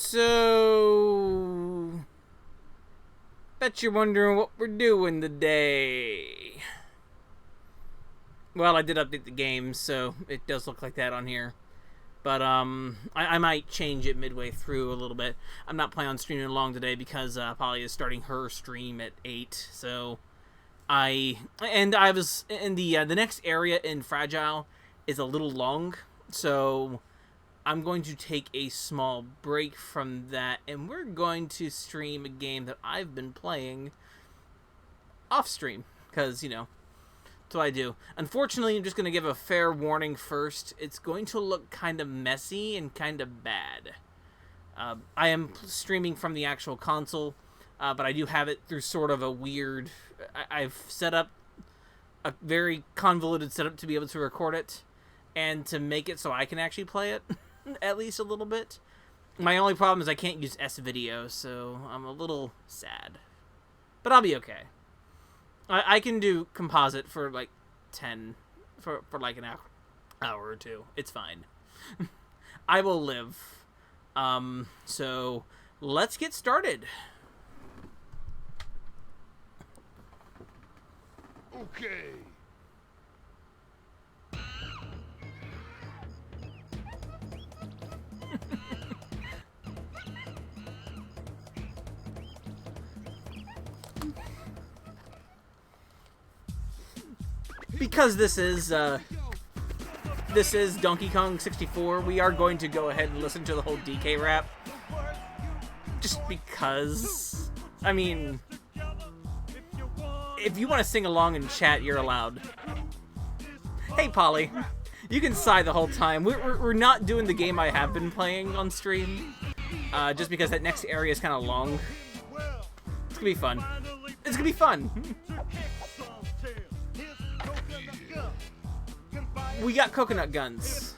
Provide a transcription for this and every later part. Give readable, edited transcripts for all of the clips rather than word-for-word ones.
So, bet you're wondering what we're doing today. Well, I did update the game, so it does look like that on here. But I might change it midway through a little bit. I'm not planning on streaming long today because Polly is starting her stream at 8. So I was in the next area in Fragile is a little long, so I'm going to take a small break from that, and we're going to stream a game that I've been playing off stream because that's what I do. Unfortunately, I'm just going to give a fair warning first. It's going to look kind of messy and kind of bad. I am streaming from the actual console, but I do have it through sort of a weird... I've set up a very convoluted setup to be able to record it, and to make it so I can actually play it, at least a little bit. My only problem is I can't use S-Video, so I'm a little sad. But I'll be okay. I can do composite for like 10, for like an hour or two. It's fine. I will live. So let's get started. Okay. Because this is Donkey Kong 64, we are going to go ahead and listen to the whole DK rap. Just because, I mean, if you want to sing along in chat, you're allowed. Hey, Polly, you can sigh the whole time. We're not doing the game I have been playing on stream, just because that next area is kind of long. It's gonna be fun. It's gonna be fun. We got coconut guns.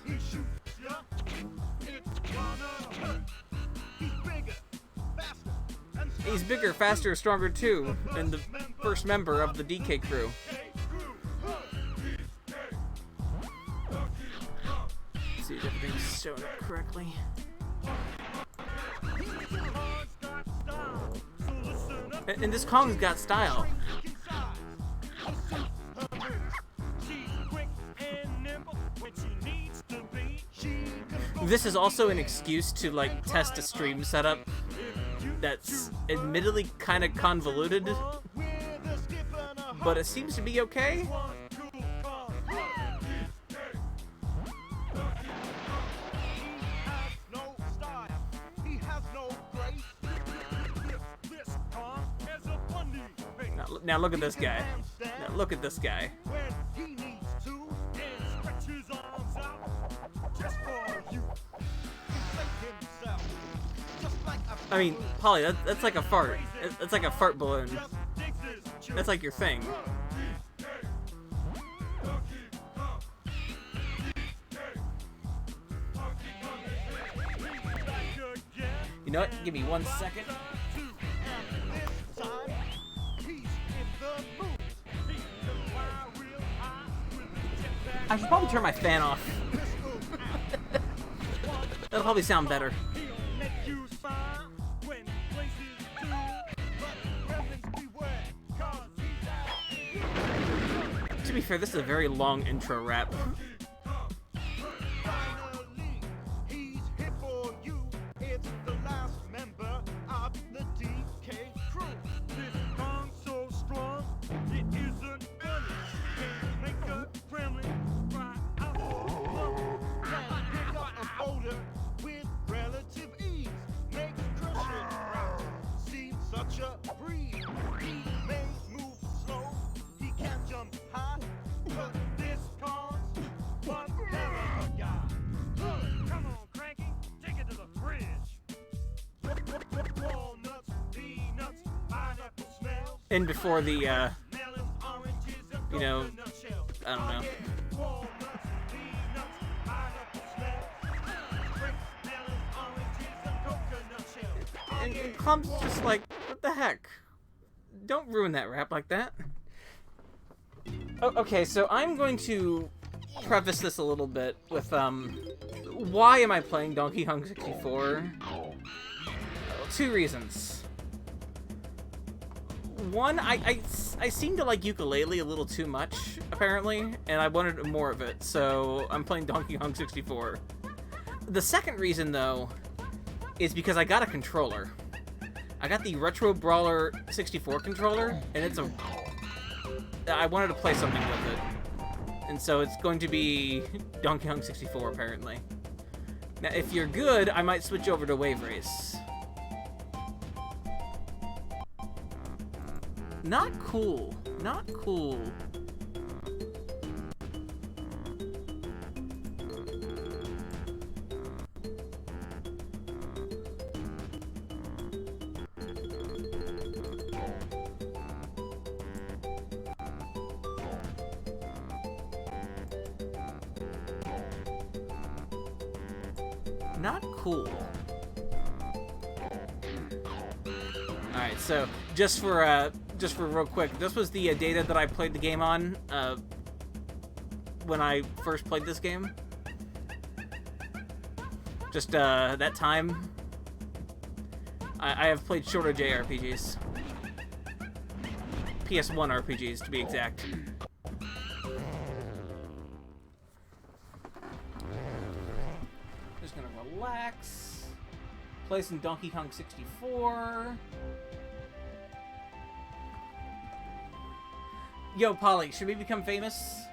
He's bigger, faster, stronger too, than the first member of the DK crew. Let's see if everything's showing up correctly. And this Kong's got style. This is also an excuse to like test a stream setup that's admittedly kind of convoluted, but it seems to be okay. Now look at this guy. Now look at this guy. I mean, Polly, that's like a fart. That's like a fart balloon. That's like your thing. You know what? Give me 1 second. I should probably turn my fan off. That'll probably sound better. To be fair, this is a very long intro rap. And before the, I don't know. And Clump's just like, what the heck? Don't ruin that rap like that. Okay, so I'm going to preface this a little bit with, why am I playing Donkey Kong 64? 2 reasons. One, I seem to like ukulele a little too much, apparently, and I wanted more of it, so I'm playing Donkey Kong 64. The second reason, though, is because I got a controller. I got the Retro Brawler 64 controller, and I wanted to play something with it. And so it's going to be Donkey Kong 64, apparently. Now, if you're good, I might switch over to Wave Race. Not cool. Not cool. Not cool. Alright, so just for real quick, this was the data that I played the game on when I first played this game. Just that time. I have played shorter JRPGs. PS1 RPGs, to be exact. Just gonna relax. Play some Donkey Kong 64. Yo, Polly, should we become famous?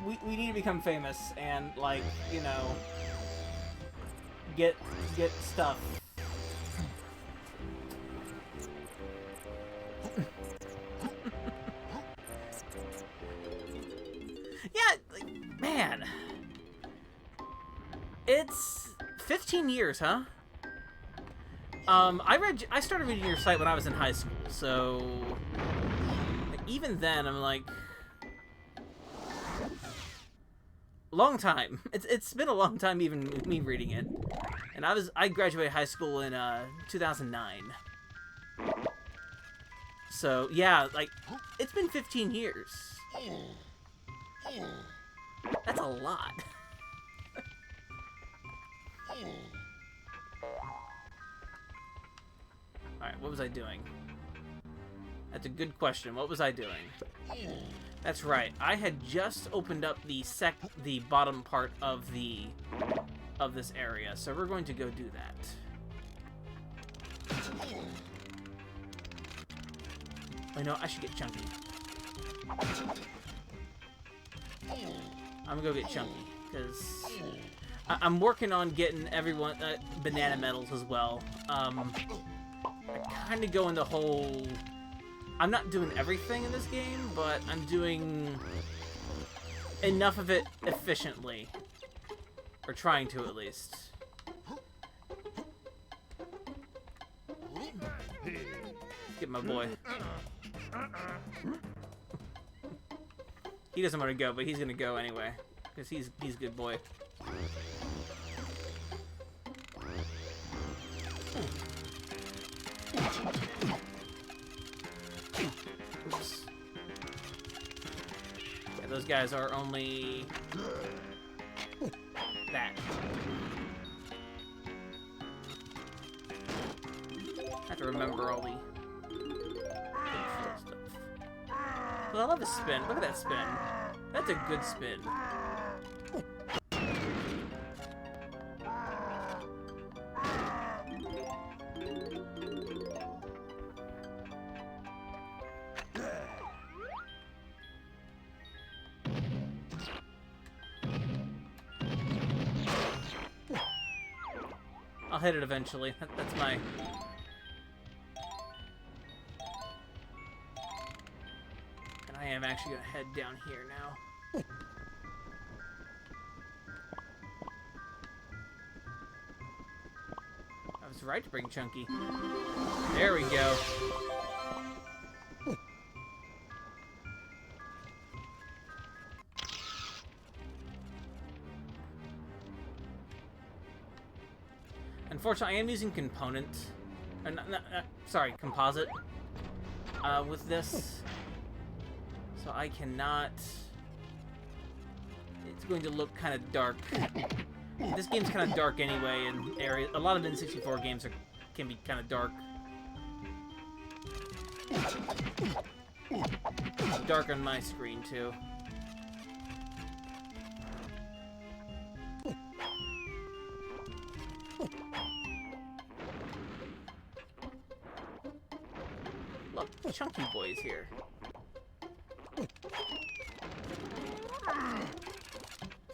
We need to become famous and, like, you know, get stuff. Yeah, like, man. It's 15 years, huh? I started reading your site when I was in high school, so even then I'm like, long time. It's been a long time even with me reading it, and I graduated high school in 2009. So yeah, like it's been 15 years. That's a lot. Alright, what was I doing? That's a good question. What was I doing? That's right. I had just opened up the bottom part of this area, so we're going to go do that. I know I should get Chunky. I'm gonna go get Chunky because I'm working on getting everyone banana medals as well. I kind of go in the whole. I'm not doing everything in this game, but I'm doing enough of it efficiently, or trying to at least. Get my boy. He doesn't want to go, but he's gonna go anyway, because he's a good boy. Oops. Yeah, those guys are only that. I have to remember all the stuff. Well, I love his spin. Look at that spin. That's a good spin. I'll hit it eventually. That's my... And I am actually going to head down here now. I was right to bring Chunky. There we go. Unfortunately, I am using composite with this, so I cannot. It's going to look kind of dark This game's kind of dark anyway, and a lot of N64 games can be kind of dark. It's dark on my screen too. Look, Chunky Boy's here.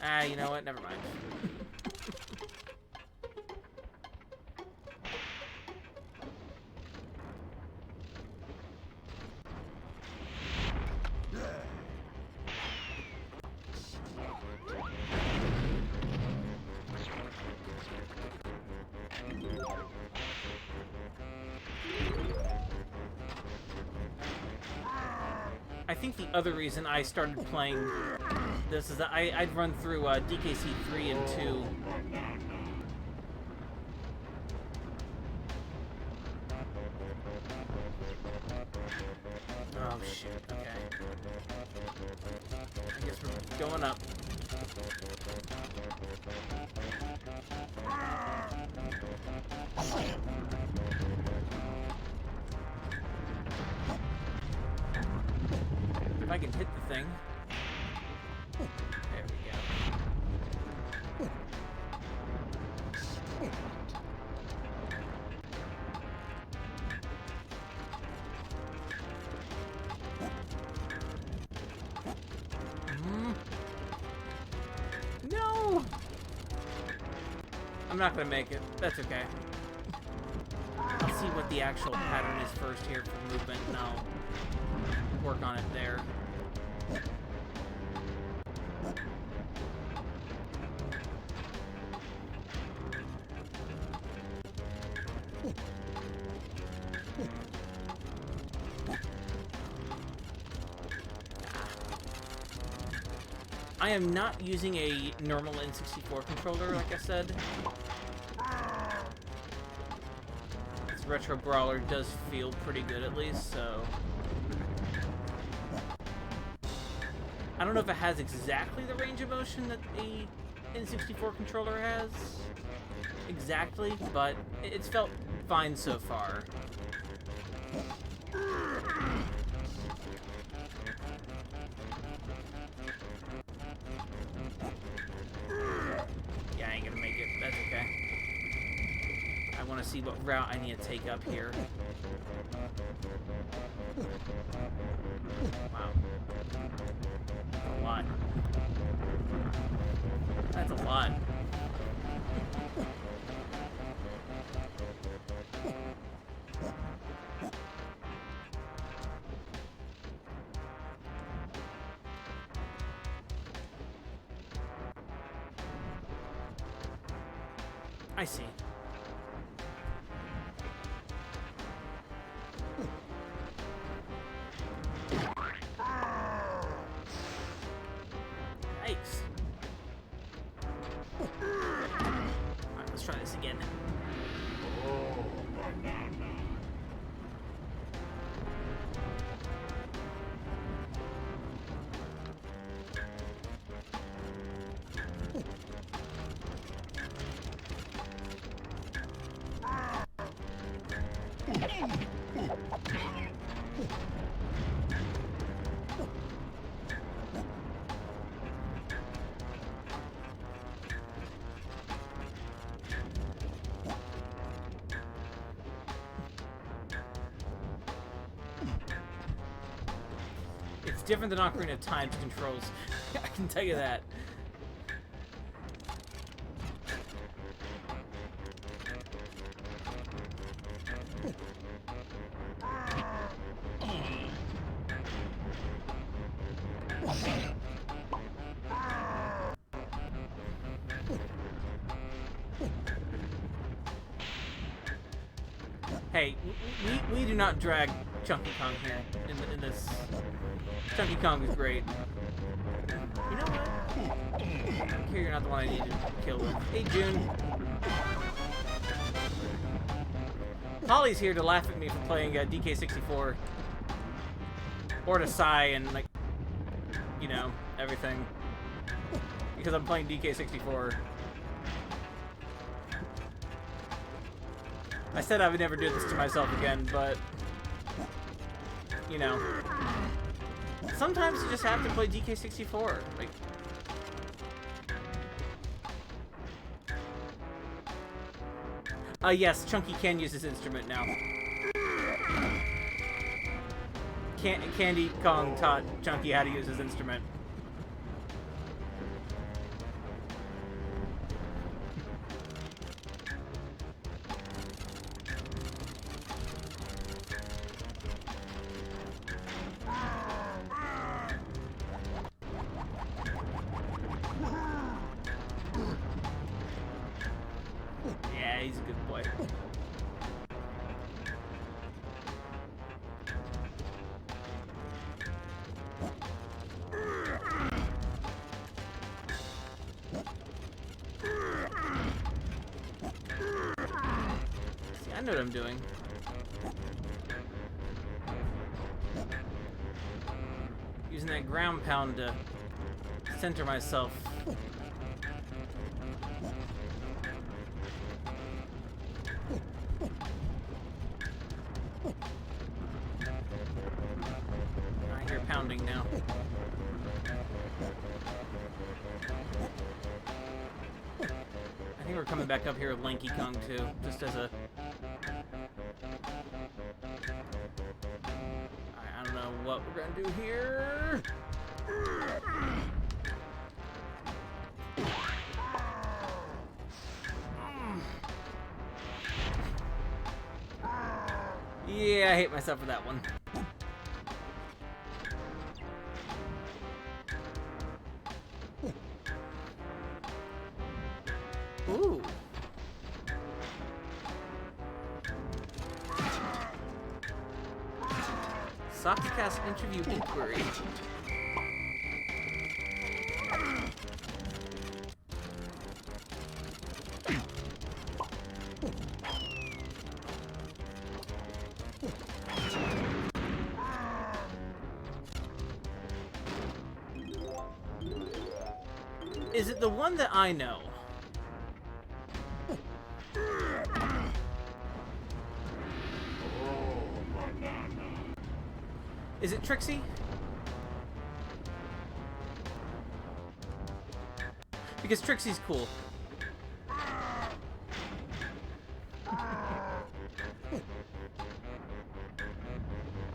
Ah, you know what? Never mind. I think the other reason I started playing this is that I'd run through DKC 3 and 2. Oh shit, okay. I guess we're going up. If I can hit the thing. There we go. No! I'm not gonna make it. That's okay. I'll see what the actual pattern is first here for movement, and I'll work on it there. I am not using a normal N64 controller, like I said. This retro brawler does feel pretty good, at least, so... I don't know if it has exactly the range of motion that the N64 controller has. Exactly, but it's felt fine so far. Yeah, I ain't gonna make it. That's okay. I want to see what route I need to take up here. Wow. A lot. That's a lot. I see. Yikes. Alright, let's try this again. It's different than Ocarina of Time's controls. I can tell you that. Hey, we do not drag Chunky Kong here in this. Chunky Kong is great. You know what? Here, you're not the one I need to kill with. Hey, June. Holly's here to laugh at me for playing DK64. Or to sigh and, like, you know, everything. Because I'm playing DK64. I said I would never do this to myself again, but... You know. Sometimes you just have to play DK64. Like... yes, Chunky can use his instrument now. Candy Kong taught Chunky how to use his instrument. Yeah, he's a good boy. I know what I'm doing. Using that ground pound to center myself. I hear pounding now. I think we're coming back up here with Lanky Kong too, just as a... I don't know what we're gonna do here. Yeah, I hate myself for that one. Ooh. Soxcast interview inquiry. Is it the one that I know? Is it Trixie? Because Trixie's cool.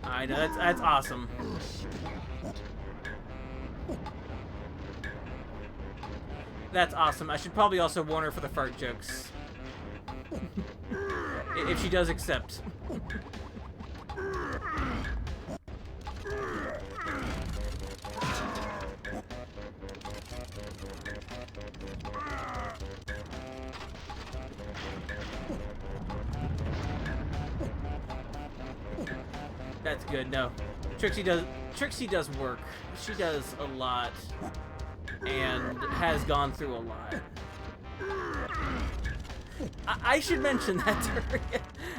I know, that's awesome. That's awesome. I should probably also warn her for the fart jokes. If she does accept. That's good. No, Trixie does work. She does a lot and has gone through a lot. I should mention that to her.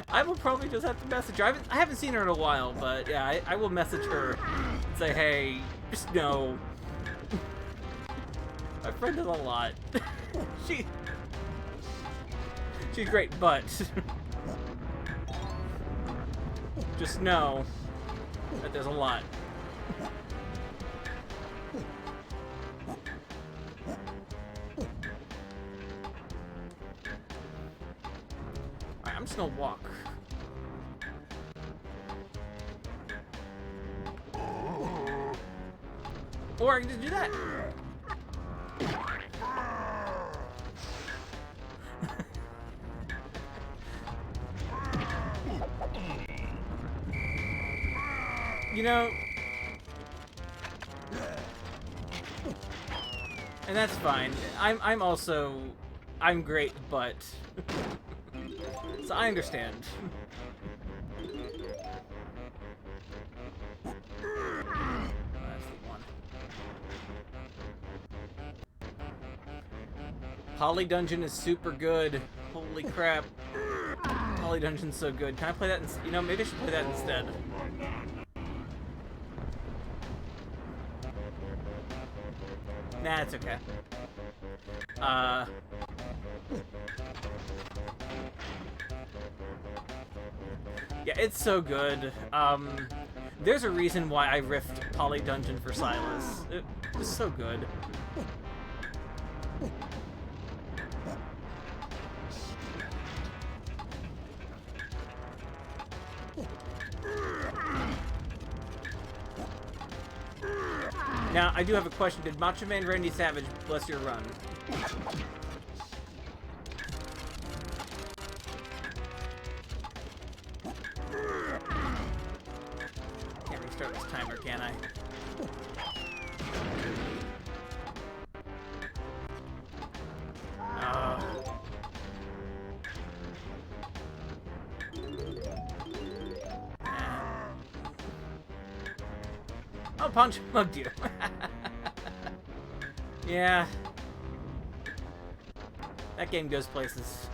I will probably just have to message her. I haven't seen her in a while, but yeah, I will message her and say, hey, just know my friend does a lot. She's great, but just know that there's a lot. Alright, I'm just gonna walk. Or I can just do that. You know, and that's fine. I'm great, but so I understand. That's the one. Holly Dungeon is super good. Holy crap. Holly Dungeon's so good. Can I play that? You know, maybe I should play that instead. Nah, it's okay. Yeah, it's so good. There's a reason why I riffed Poly Dungeon for Silas. It was so good. Now, I do have a question. Did Macho Man Randy Savage bless your run? Can't restart this timer, can I? Oh, punch! Oh dear. Yeah. That game goes places.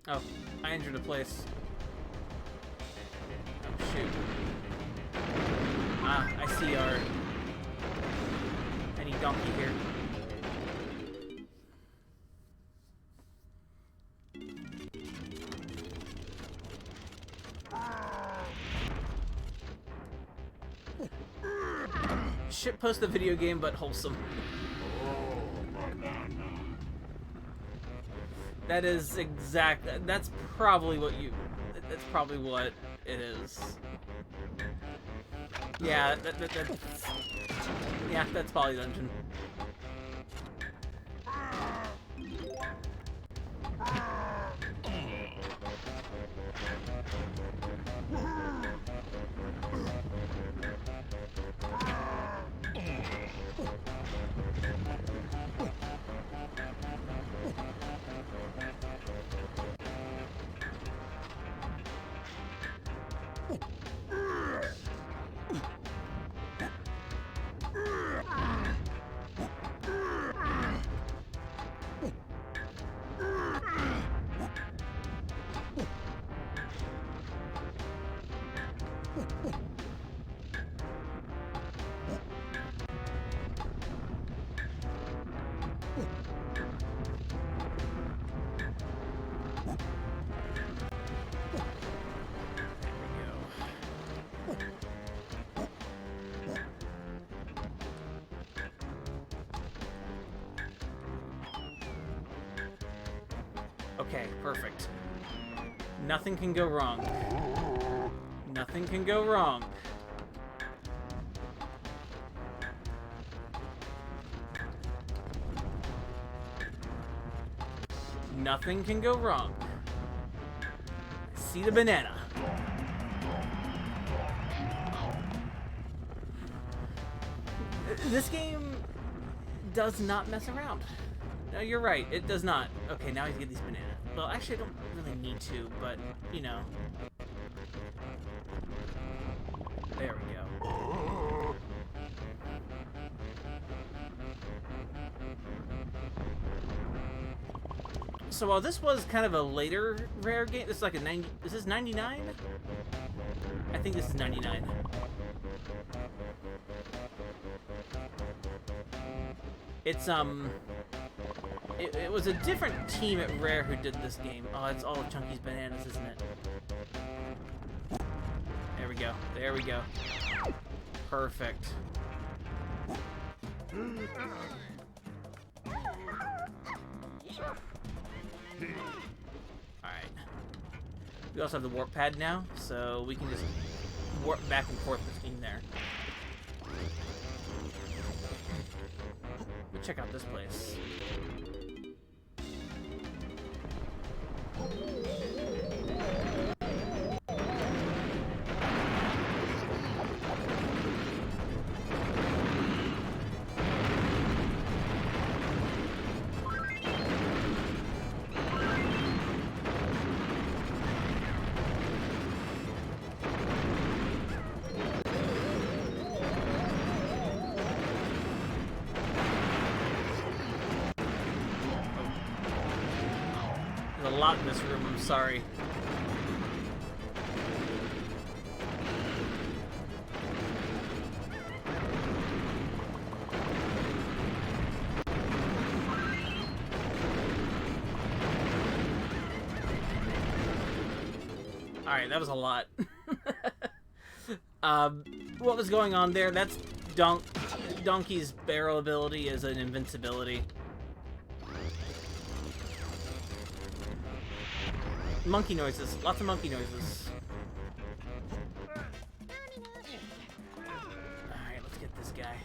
Oh, I injured a place. Oh, shoot. Ah, I see our... any donkey here. Shitpost the video game, but wholesome. That is exact. That's probably what you. That's probably what it is. Yeah, that's. Yeah, that's Poly Dungeon. Okay, perfect. Nothing can go wrong. Nothing can go wrong. Nothing can go wrong. I see the banana. This game does not mess around. No, you're right. It does not. Okay, now I get these bananas. Well, actually, I don't really need to, but, you know. There we go. So while this was kind of a later rare game, this is like a 90... Is this 99? I think this is 99. It's, It was a different team at Rare who did this game. Oh, it's all of Chunky's bananas, isn't it? There we go. There we go. Perfect. Alright. We also have the warp pad now, so we can just warp back and forth between there. Let's check out this place. There's a lot in this room, I'm sorry. Alright, that was a lot. What was going on there? That's Donkey's barrel ability is an invincibility. Monkey noises. Lots of monkey noises. Alright, let's get this guy.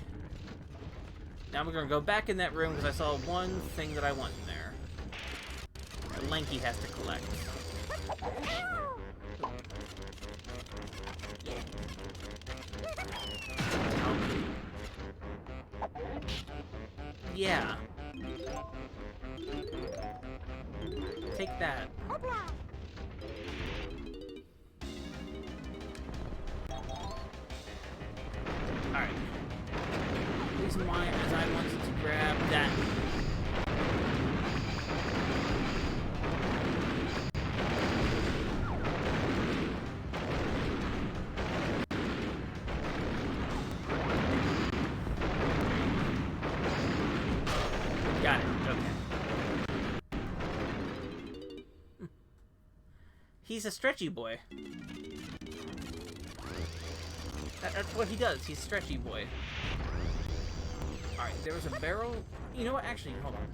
Now we're gonna go back in that room because I saw one thing that I want in there. That Lanky has to collect. Yeah. Take that. Alright. The reason why is I wanted to grab that. Got it. Okay. He's a stretchy boy. That's what he does. He's a stretchy boy. Alright, there was a barrel. You know what? Actually, hold on.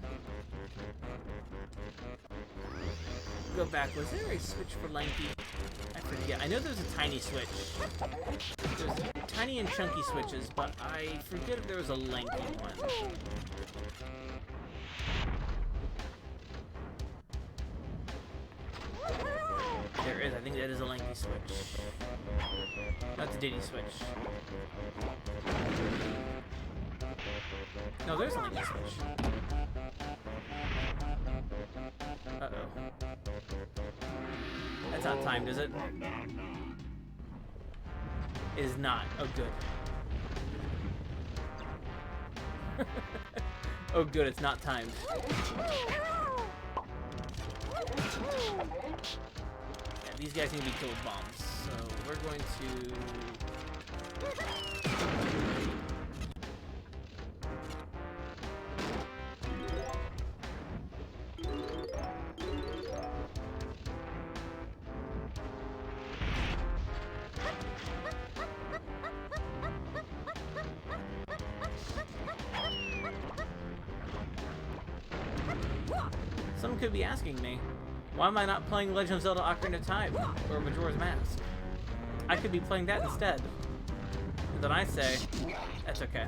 Go back. Was there a switch for Lanky? I forget. I know there's a tiny switch. There's tiny and chunky switches, but I forget if there was a Lanky one. There is. I think that is a Lanky switch. That's a Diddy switch. No, there's a Lanky switch. Uh-oh. That's not timed, is it? It is not. Oh, good. Oh, good. It's not timed. These guys need to be killed with bombs, so we're going to... Someone could be asking me, why am I not playing Legend of Zelda Ocarina of Time or Majora's Mask? I could be playing that instead. And then I say, that's okay.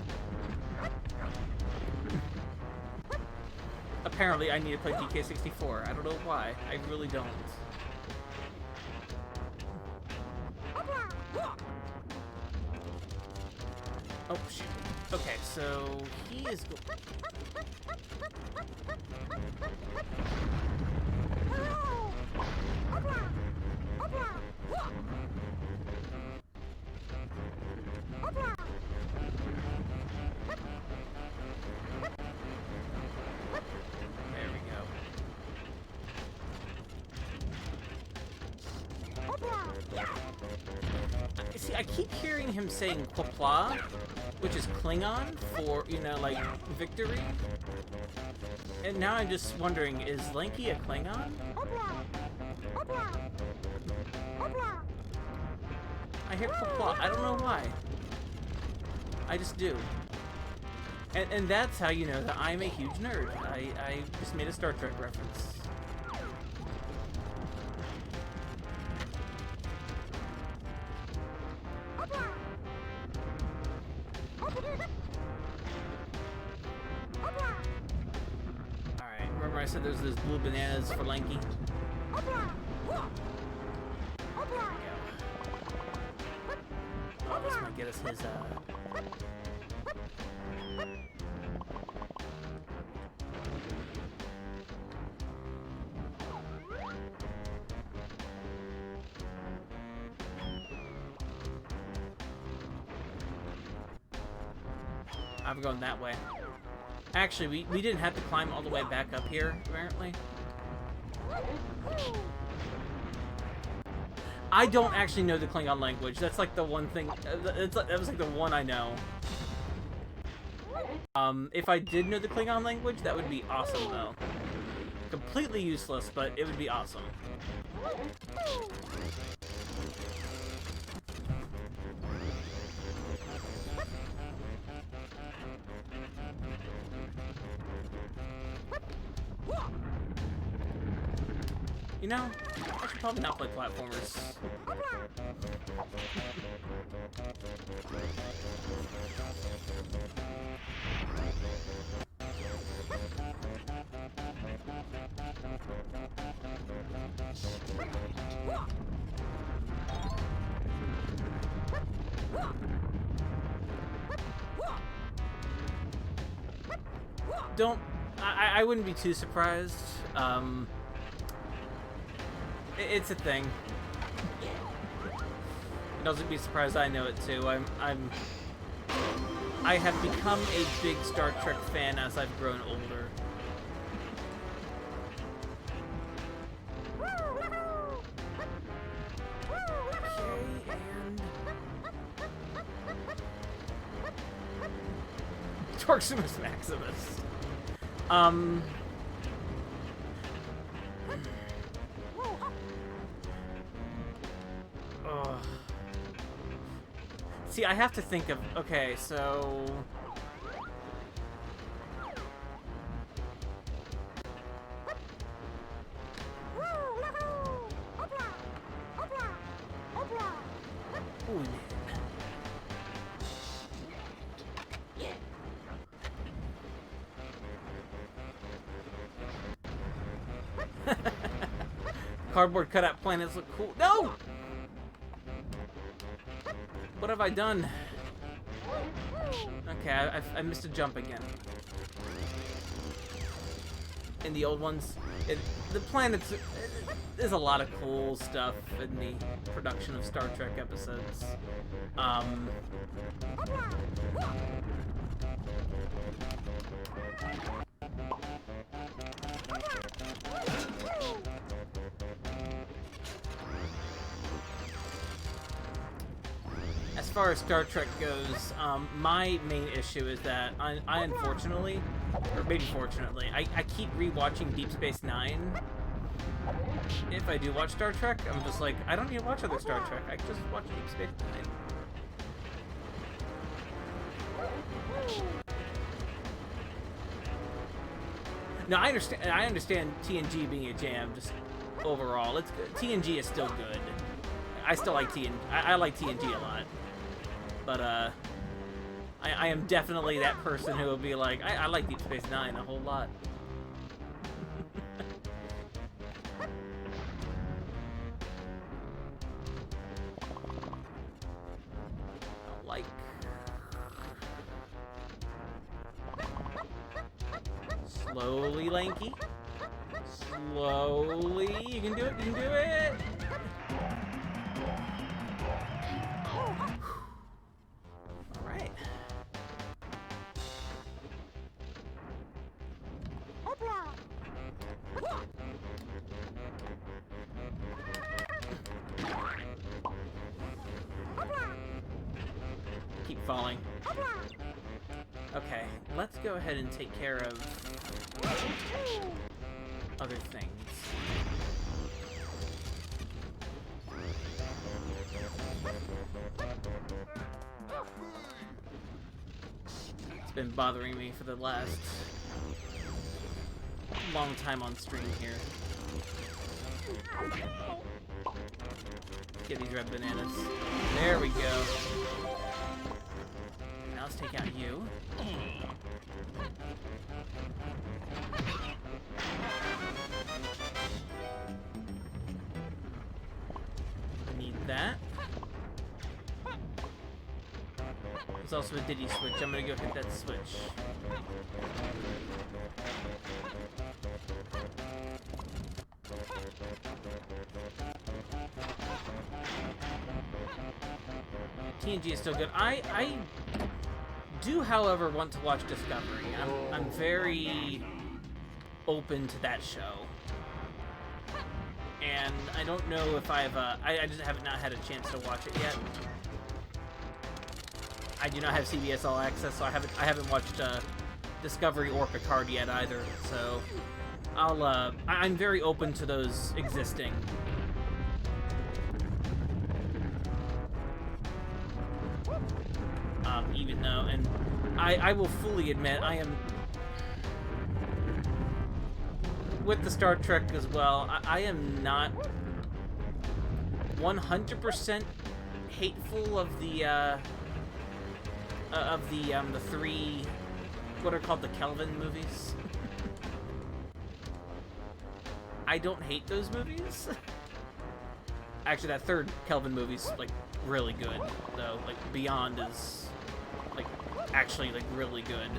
Apparently, I need to play DK64. I don't know why. I really don't. Oh, shit. Okay, so he is... There we go. See, I keep hearing him saying Qapla', which is Klingon for, you know, like, victory. And now I'm just wondering, is Lanky a Klingon? I hear Qapla'. I don't know why. I just do. And that's how you know that I'm a huge nerd. I just made a Star Trek reference. Alright, remember I said there's those blue bananas for Lanky? Oh, this might get us his, I'm going that way. Actually, we didn't have to climb all the way back up here, apparently. I don't actually know the Klingon language. That's like the one thing. That was like the one I know. If I did know the Klingon language, that would be awesome, though. Completely useless, but it would be awesome. You know, I should probably not play platformers. I wouldn't be too surprised. It's a thing. Doesn't be surprised I know it too. I have become a big Star Trek fan as I've grown older. Okay, and Torximus Maximus. See, I have to think of... Okay, so... Ooh, yeah. Cardboard cutout planets look cool. No! What have I done? Okay, I missed a jump again. In the old ones, the planets... There's a lot of cool stuff in the production of Star Trek episodes. As far as Star Trek goes, my main issue is that I unfortunately, or maybe fortunately, I keep rewatching Deep Space Nine. If I do watch Star Trek, I'm just like, I don't need to watch other Star Trek. I can just watch Deep Space Nine. No, I understand TNG being a jam. Just overall, it's good. TNG is still good. I still like TNG. I like TNG a lot. But I am definitely that person who will be like, I like Deep Space Nine a whole lot. Slowly, Lanky. Slowly. You can do it. You can do it. All right. Keep falling. Okay, let's go ahead and take care of other things. It's been bothering me for the last long time on stream here. Get these red bananas. There we go. Now let's take out you. I need that. There's also a Diddy switch. I'm gonna go hit that switch. TNG is still good. I do, however, want to watch Discovery. I'm very open to that show. And I don't know if I just have not had a chance to watch it yet. I do not have CBS All Access, so I haven't watched Discovery or Picard yet either. So I'm very open to those existing. Even though, and I will fully admit, I am with the Star Trek as well, I am not 100% hateful of the three, what are called the Kelvin movies. I don't hate those movies. Actually, that third Kelvin movie's like really good, though. Like Beyond is like actually like really good.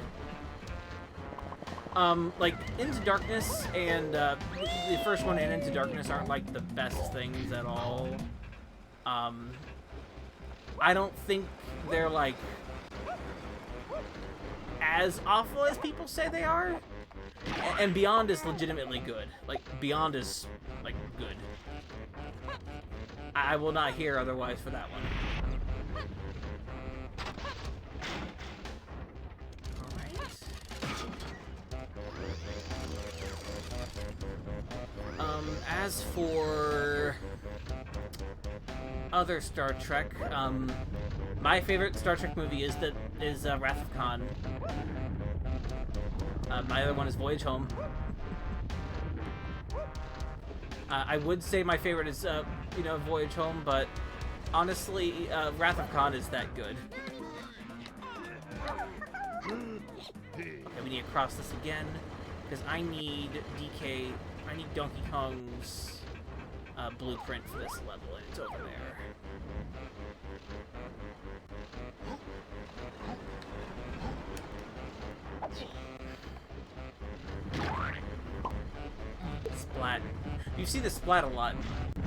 Like Into Darkness and the first one and Into Darkness aren't like the best things at all. I don't think they're like as awful as people say they are. And Beyond is legitimately good. Like Beyond is like good. I will not hear otherwise for that one. As for other Star Trek, my favorite Star Trek movie is Wrath of Khan. My other one is Voyage Home. I would say my favorite is, Voyage Home, but honestly, Wrath of Khan is that good. Okay, we need to cross this again, because I need Donkey Kong's blueprint for this level, and it's over there. Splat. You see the splat a lot.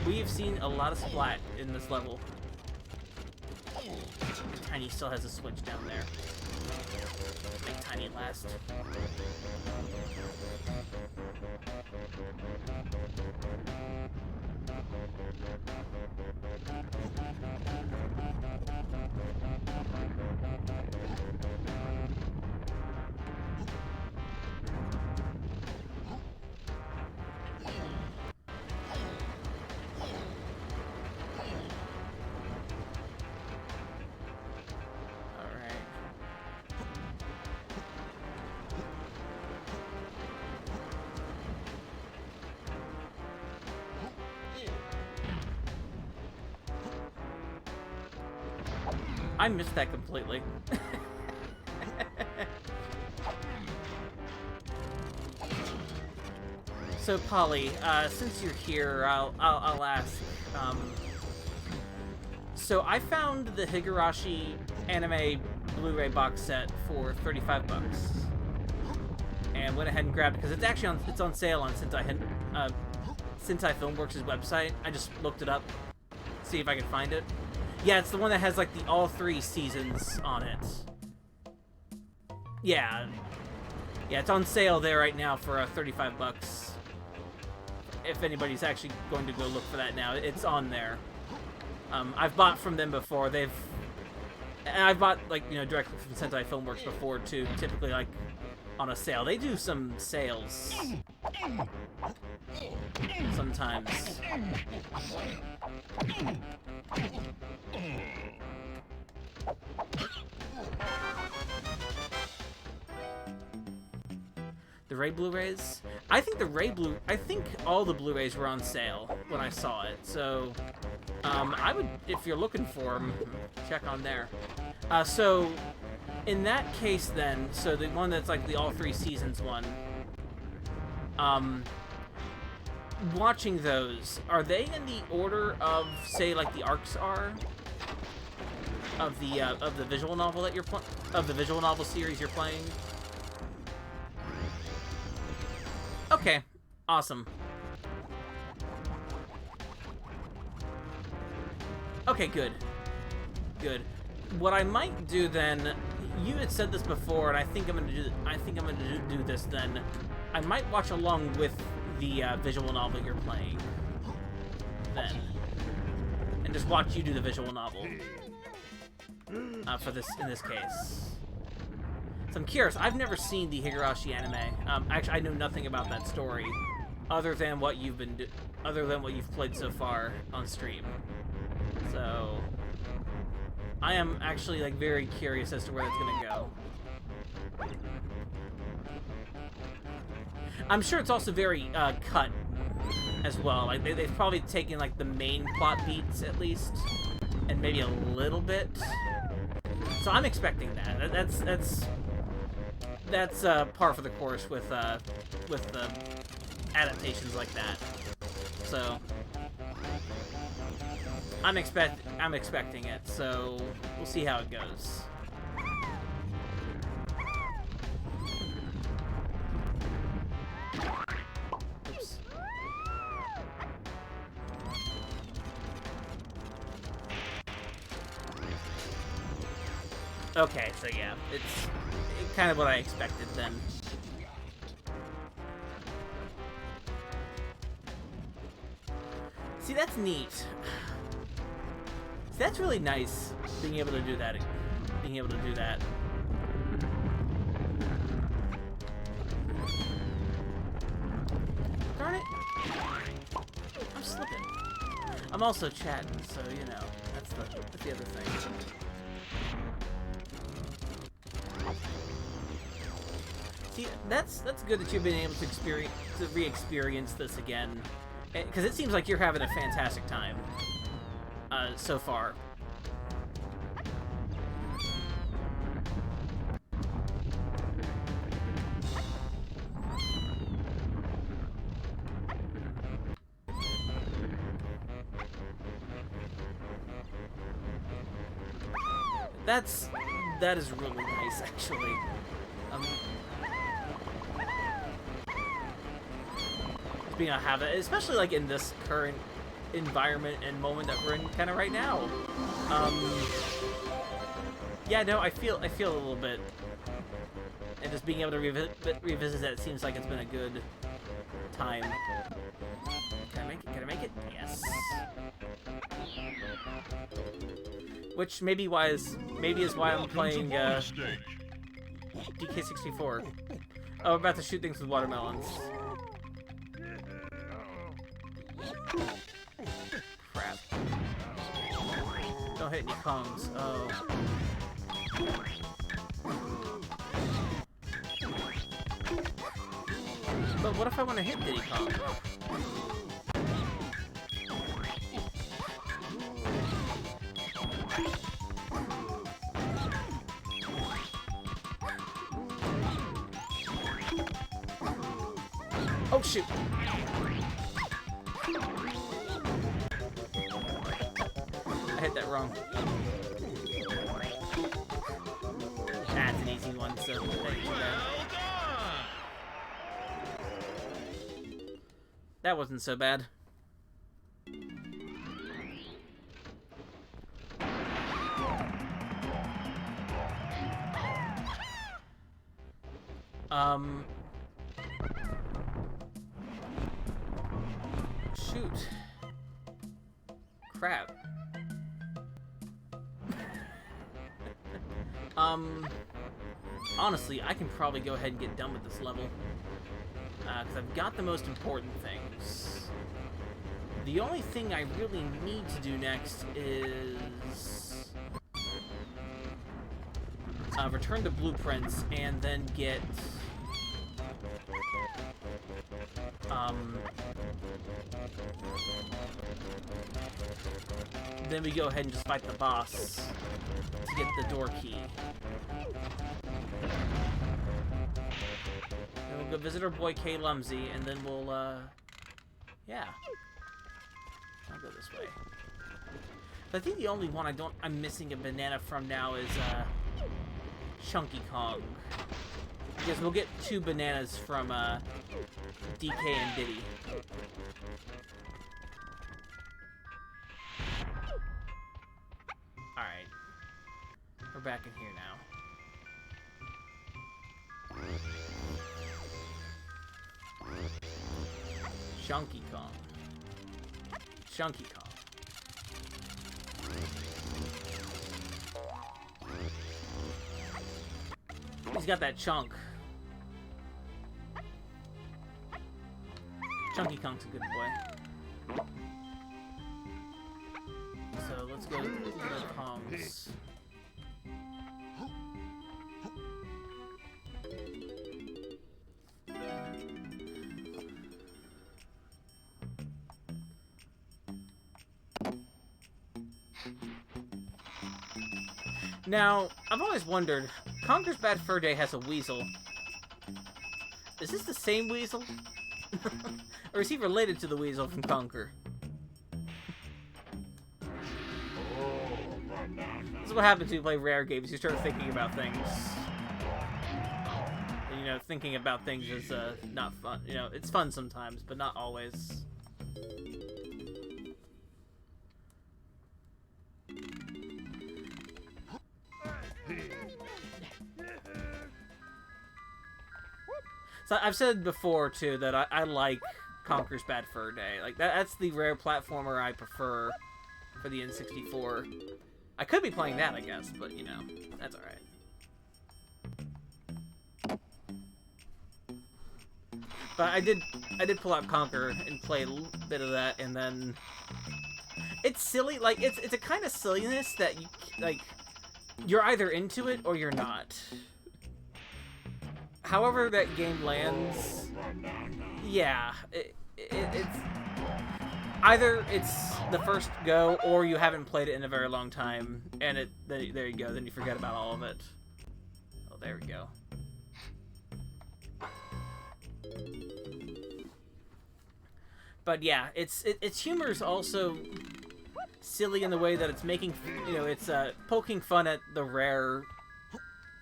We've seen a lot of splat in this level. Tiny still has a switch down there. Make Tiny last. I missed that completely. So Polly, since you're here, I'll ask. So I found the Higurashi anime Blu-ray box set for $35, and went ahead and grabbed it because it's actually it's on sale on Sentai Filmworks' website. I just looked it up, see if I could find it. Yeah, it's the one that has like all 3 seasons on it. Yeah, it's on sale there right now for $35. If anybody's actually going to go look for that now, it's on there. I've bought from them before. And I've bought directly from Sentai Filmworks before too. Typically like on a sale. They do some sales sometimes. The Ray Blu-rays? I think all the Blu-rays were on sale when I saw it. So, I would, if you're looking for them, check on there. So, in that case then, so the one that's like the all 3 seasons one, watching those, are they in the order of, say, like the arcs are of the visual novel that of the visual novel series you're playing? Okay, awesome. Okay, good. What I might do then, you had said this before, and I think I'm gonna do this then. I might watch along with the visual novel you're playing then, and just watch you do the visual novel in this case. So I'm curious. I've never seen the Higurashi anime. Actually, I know nothing about that story, other than what you've played so far on stream. So I am actually like very curious as to where it's gonna go. I'm sure it's also very cut as well. Like they've probably taken like the main plot beats at least, and maybe a little bit. So I'm expecting that. That's par for the course with the adaptations like that. So I'm expecting it. So we'll see how it goes. Oops. Okay, so yeah, it's kind of what I expected then. See, that's neat. See, that's really nice, being able to do that. Being able to do that. Darn it! I'm slipping. I'm also chatting, so you know that's the other thing. See, that's good that you've been able to re-experience this again, because it seems like you're having a fantastic time so far. That is really nice, actually. Being able to have it, especially like in this current environment and moment that we're in, kind of right now. Yeah, no, I feel a little bit, and just being able to revisit that seems like it's been a good time. Can I make it? Can I make it? Yes. Which maybe is why I'm playing DK64. Oh, we're about to shoot things with watermelons. Crap. Don't hit any Kongs. Oh. But what if I want to hit Diddy Kong? Oh shoot! I hit that wrong. That's an easy one, so that ain't too bad. That wasn't so bad. Shoot. Crap. Honestly, I can probably go ahead and get done with this level. Because I've got the most important things. The only thing I really need to do next is return the blueprints and then get then we go ahead and just fight the boss to get the door key. Then we'll go visit our boy K. Lumsey, and then we'll, yeah. I'll go this way. I think the only one I'm missing a banana from now is, Chunky Kong. Because we'll get 2 bananas from, DK and Diddy. Alright. We're back in here now. Chunky Kong. Chunky Kong. He's got that chunk. Chunky Kong's a good boy. So let's go to the Kongs. Now, I've always wondered, Conker's Bad Fur Day has a weasel. Is this the same weasel? Or is he related to the weasel from Conker? This is what happens when you play rare games. You start thinking about things. And, you know, thinking about things is not fun. You know, it's fun sometimes, but not always. So I've said before, too, that I like Conker's Bad Fur Day. Like, that's the rare platformer I prefer for the N64. I could be playing that, I guess, but, you know, that's alright. But I did pull out Conker and play a little bit of that, and then... It's silly, like, it's a kind of silliness that, you, like, you're either into it or you're not. However that game lands, yeah, it's either it's the first go or you haven't played it in a very long time, and there you go, then you forget about all of it. Oh, there we go. But yeah, its humor is also silly in the way that it's making, you know, it's poking fun at the rare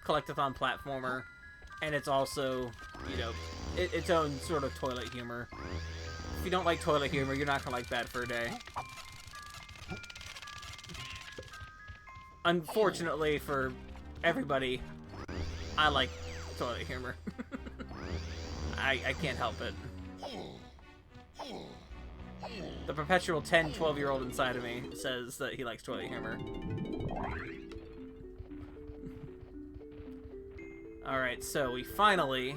collectathon platformer. And it's also, you know, its own sort of toilet humor. If you don't like toilet humor, you're not going to like Bad Fur Day. Unfortunately for everybody, I like toilet humor. I can't help it. The perpetual 10, 12-year-old inside of me says that he likes toilet humor. Alright, so we finally...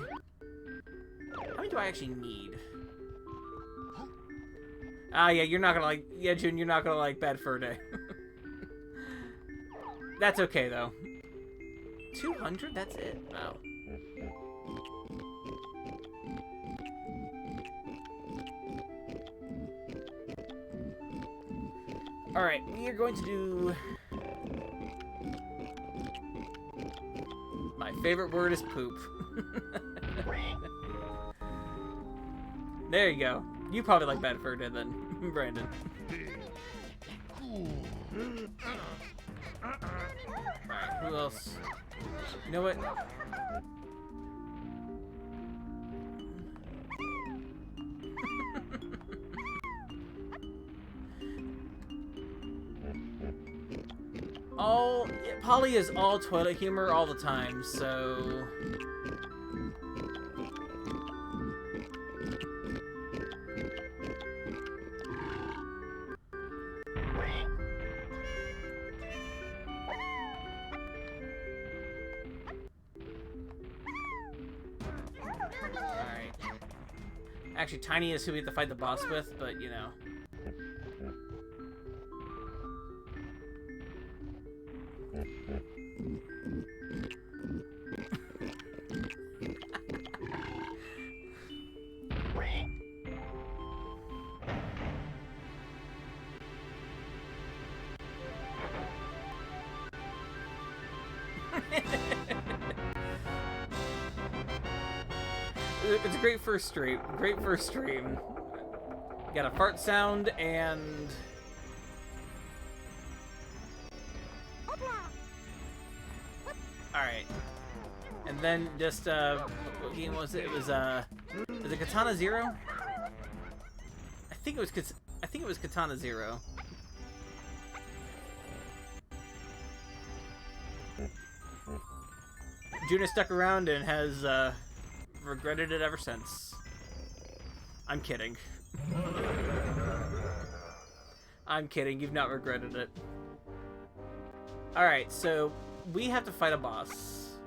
How many do I actually need? Ah, yeah, you're not gonna like... Yeah, June, you're not gonna like Bad Fur Day. That's okay, though. 200? That's it? Wow. Alright, we are going to do... My favorite word is poop. There you go. You probably like Bad Fur Day then, Brandon. Alright, who else? You know what? Polly is all toilet humor all the time, so... Alright. Actually, Tiny is who we have to fight the boss with, but, you know... It's a great first stream. Great first stream. Got a fart sound and... Alright. And then just, what game was it? It was it Katana Zero? I think it was Katana Zero. Juna stuck around and has, regretted it ever since. I'm kidding. I'm kidding, you've not regretted it. Alright, so we have to fight a boss.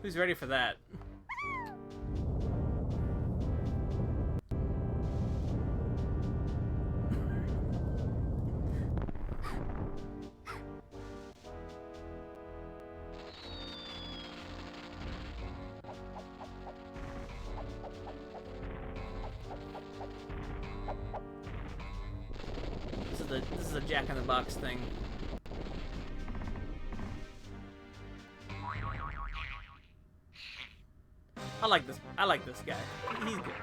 Who's ready for that? This is a Jack-in-the-Box thing. I like this. I like this guy. He's good.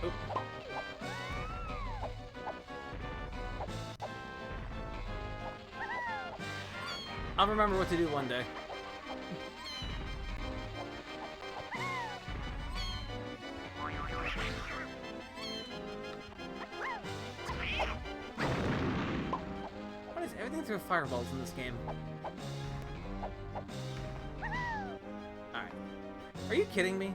Oop. I'll remember what to do one day. What is everything through fireballs in this game? Alright. Are you kidding me?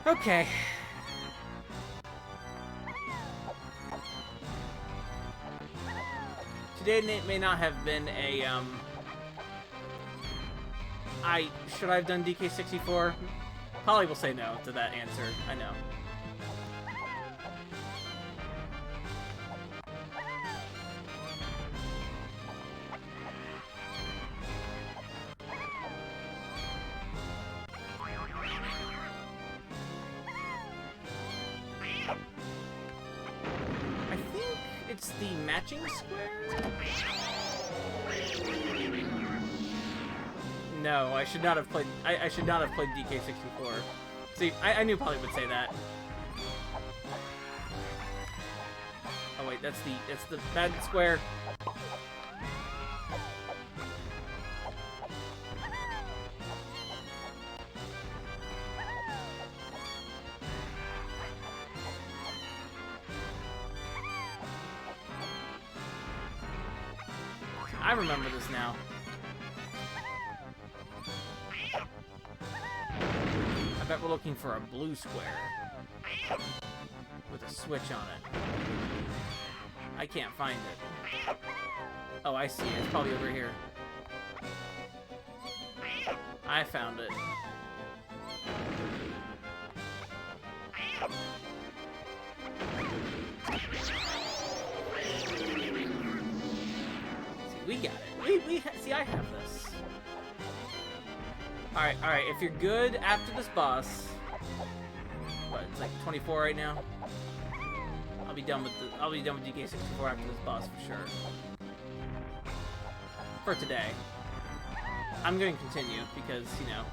Okay. Today may not have been a, should I have done DK64? Polly will say no to that answer, I know. I think it's the matching square? No, I should not have played. I should not have played DK64. See, I knew Polly would say that. Oh wait, that's the bad square. I remember this now. I bet we're looking for a blue square with a switch on it. I can't find it. Oh, I see it. It's probably over here. I found it. We got it. See, I have this. Alright, if you're good after this boss... What, it's like 24 right now? I'll be done with DK64 after this boss for sure. For today. I'm going to continue because, you know...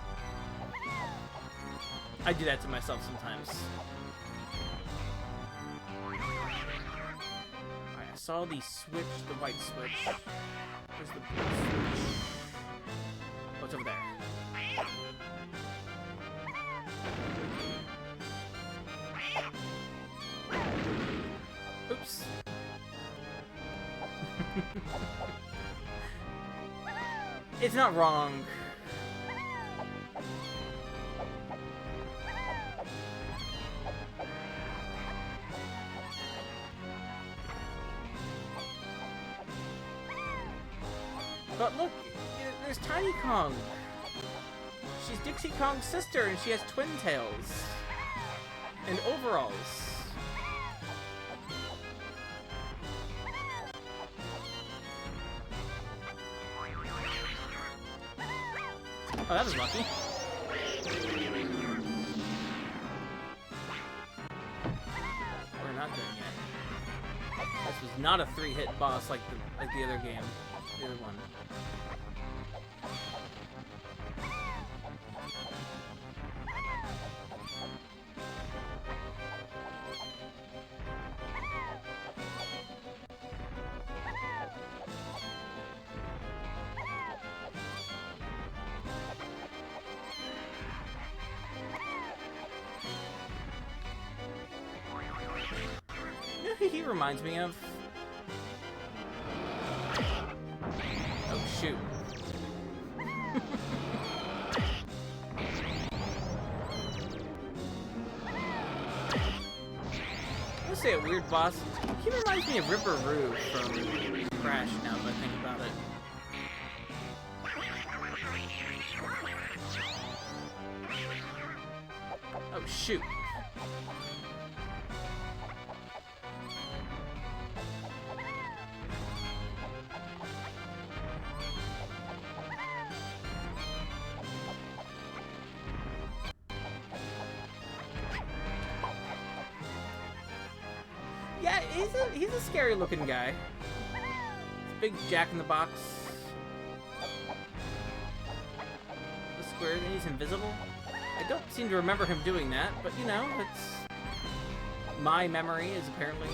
I do that to myself sometimes. Alright, I saw the switch, the white switch. Where's the blue switch? Oh, it's over there. Oops. It's not wrong. But look, there's Tiny Kong. She's Dixie Kong's sister, and she has twin tails. And overalls. Oh, that was lucky. We're not doing it. This was not a 3-hit boss like the other game. The other one. You know who he reminds me of? Oh, shoot. I'm gonna say a weird boss. He reminds me of Ripper Roo from Crash now that I think about it. Oh, shoot. he's a scary looking guy. Big Jack in the Box. The square, and he's invisible. I don't seem to remember him doing that, but you know, it's my memory is apparently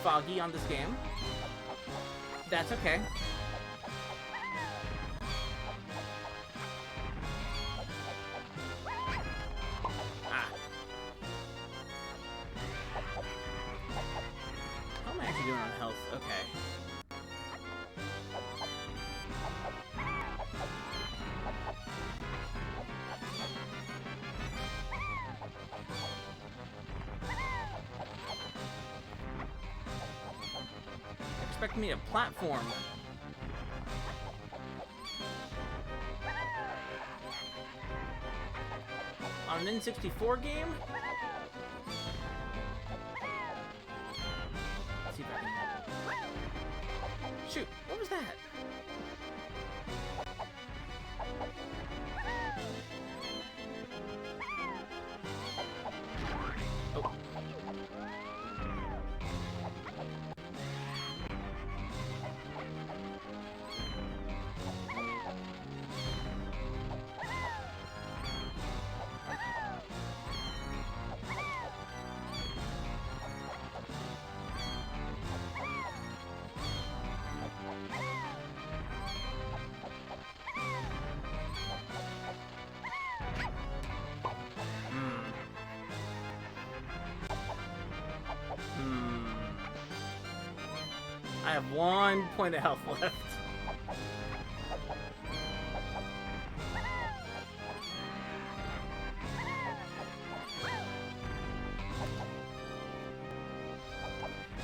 foggy on this game. That's okay. Ah. How am I actually doing on health? Okay. Expect me to platform. On an N64 game? Let's see if I can... Shoot, what was that? Oh. I have 1 point of health left.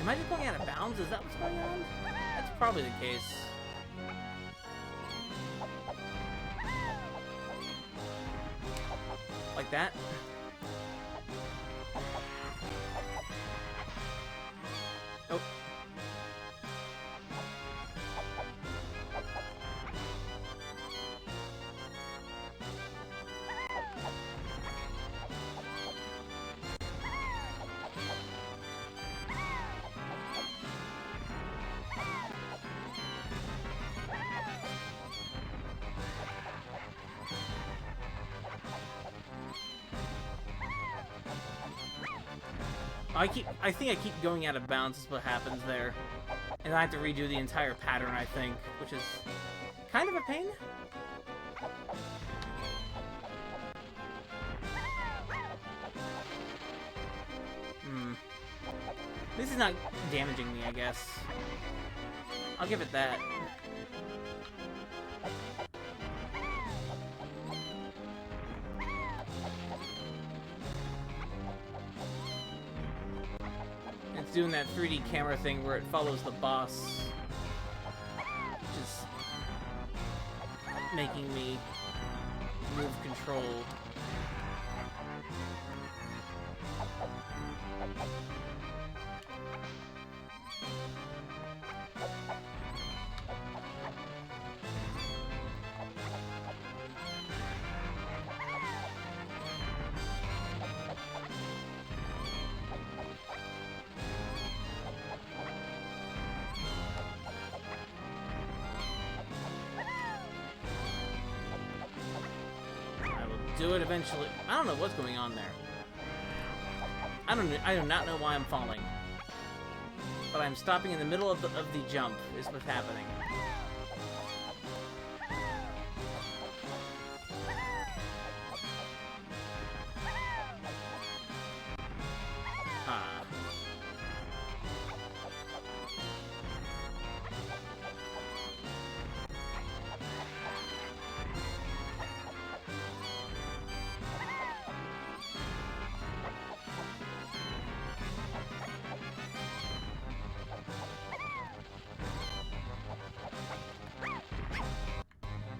Am I just going out of bounds? Is that what's going on? That's probably the case. Like that? Oh. I think I keep going out of bounds is what happens there. And I have to redo the entire pattern, I think, which is kind of a pain. This is not damaging me, I guess. I'll give it that. It's doing that 3D camera thing where it follows the boss, which is making me move control. Do it eventually. I don't know what's going on there. I do not know why I'm falling. But I'm stopping in the middle of the jump is what's happening. Ah.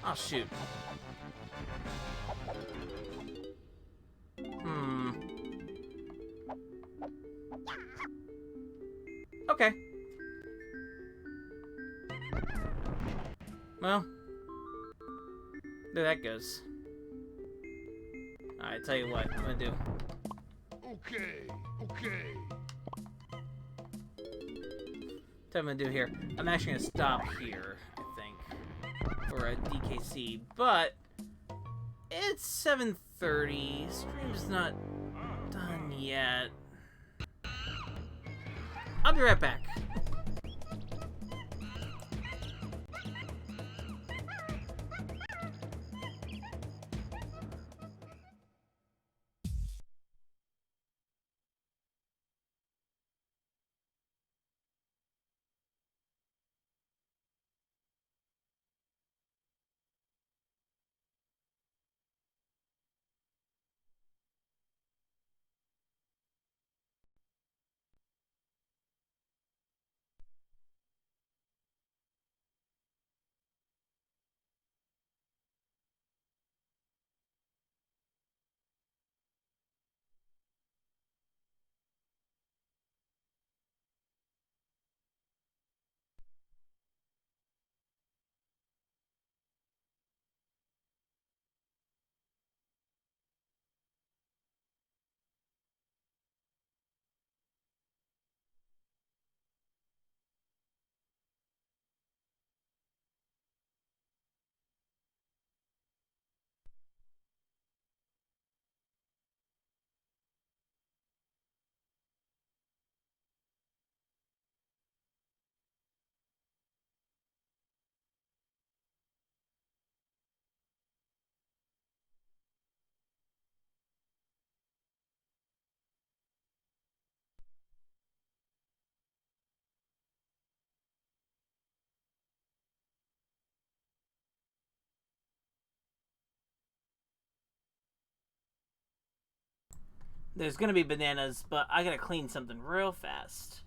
Oh, shoot. Okay. Well, there that goes. Alright, tell you what I'm gonna do. Okay. what I'm gonna do here. I'm actually gonna stop here, I think, for a DKC, but it's 7:30. Stream's not done yet. I'll be right back. There's gonna be bananas, but I gotta clean something real fast.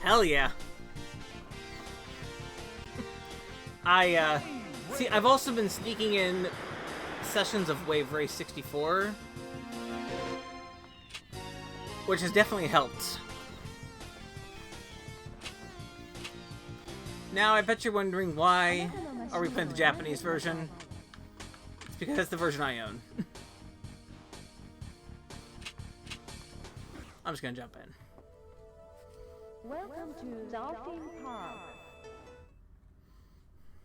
Hell yeah. See, I've also been sneaking in sessions of Wave Race 64, which has definitely helped. Now, I bet you're wondering why are we playing the Japanese version? It's because it's the version I own. I'm just gonna jump in. Welcome to the theme park.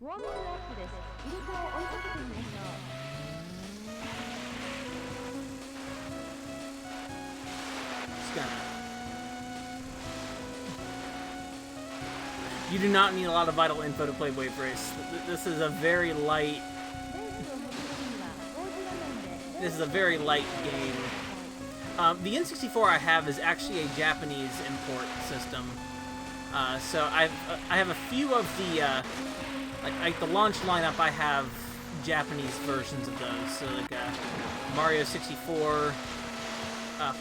Warming up です。イルカを追いかけてみましょう。You do not need a lot of vital info to play Wave Race. This is a very light. This is a very light game. The N64 I have is actually a Japanese import system. So I have a few of the like the launch lineup. I have Japanese versions of those. So like Mario 64,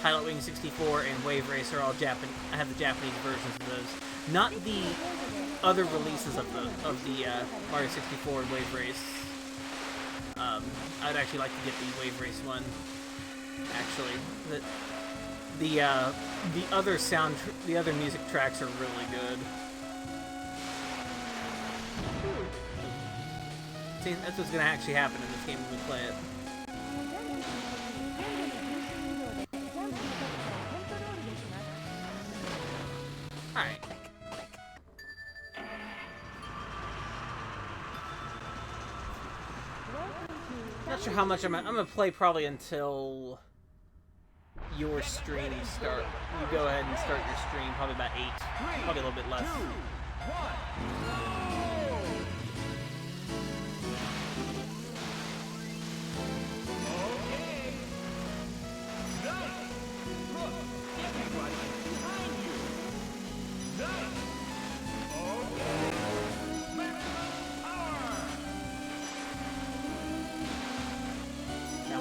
Pilot Wing 64, and Wave Race are all Japanese. I have the Japanese versions of those, not the other releases of the Mario 64 and Wave Race. I'd actually like to get the Wave Race one. Actually, the other music tracks are really good. See, that's what's gonna actually happen in this game when we play it. Alright. Not sure how much I'm gonna play probably until your stream start. You go ahead and start your stream, probably about 8. Probably a little bit less. 2, 1.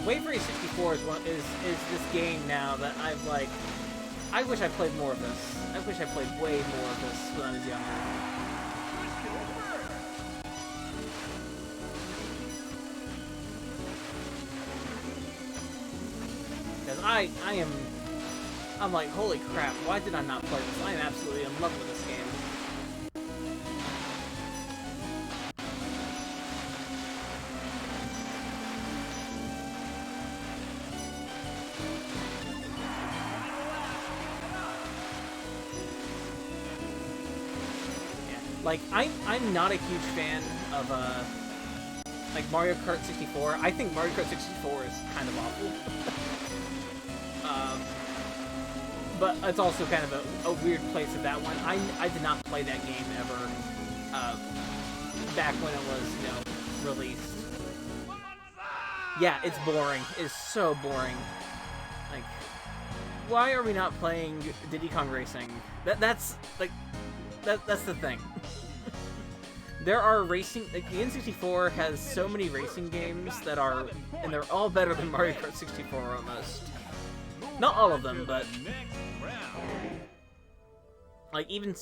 Wave Race 64 is this game now that I've like. I wish I played more of this. I wish I played way more of this when I was younger. Because I'm like, holy crap! Why did I not play this? I am absolutely in love with this game. Like, I'm not a huge fan of, like, Mario Kart 64. I think Mario Kart 64 is kind of awful. But it's also kind of a weird place of that one. I did not play that game ever, back when it was, you know, released. Yeah, it's boring. It's so boring. Like, why are we not playing Diddy Kong Racing? That's the thing. There are racing, like the N64 has so many racing games that are, and they're all better than Mario Kart 64 almost. Not all of them, but like even